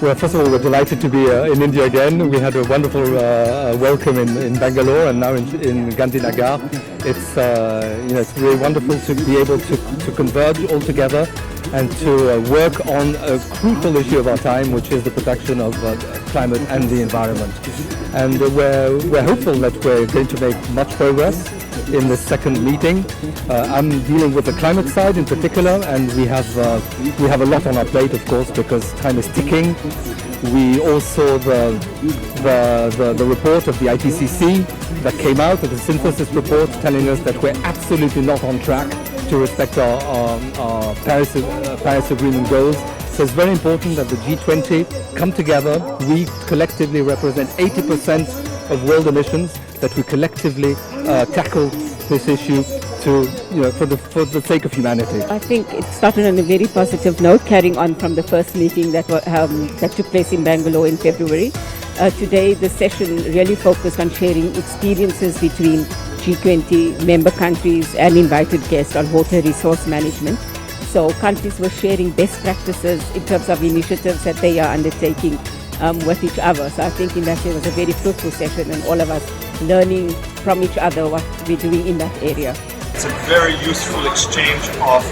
Well, first of all, we're delighted to be in India again. We had a wonderful welcome in Bangalore and now in Gandhinagar. It's really wonderful to be able to converge all together and to work on a crucial issue of our time, which is the protection of climate and the environment. And we're hopeful that we're going to make much progress in this second meeting. I'm dealing with the climate side in particular, and we have a lot on our plate, of course, because time is ticking. We all saw the report of the IPCC that came out, the synthesis report, telling us that we're absolutely not on track to respect our Paris Agreement goals. So it's very important that the G20 come together. We collectively represent 80% of world emissions, that we collectively tackle this issue for the sake of humanity. I think it started on a very positive note, carrying on from the first meeting that took place in Bangalore in February. Today, the session really focused on sharing experiences between G20 member countries and invited guests on water resource management. So countries were sharing best practices in terms of initiatives that they are undertaking with each other. So I think in that it was a very fruitful session, and all of us learning from each other what we're doing in that area. It's a very useful exchange of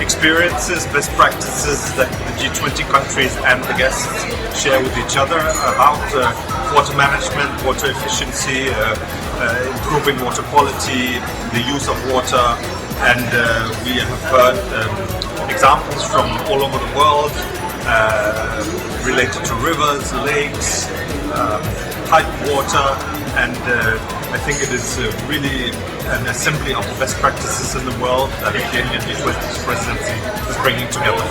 experiences, best practices that the G20 countries and the guests share with each other about water management, water efficiency, improving water quality, the use of water, and we have heard examples from all over the world related to rivers, lakes, pipe water, and I think it is really an assembly of the best practices in the world that the Indian Presidency is bringing together.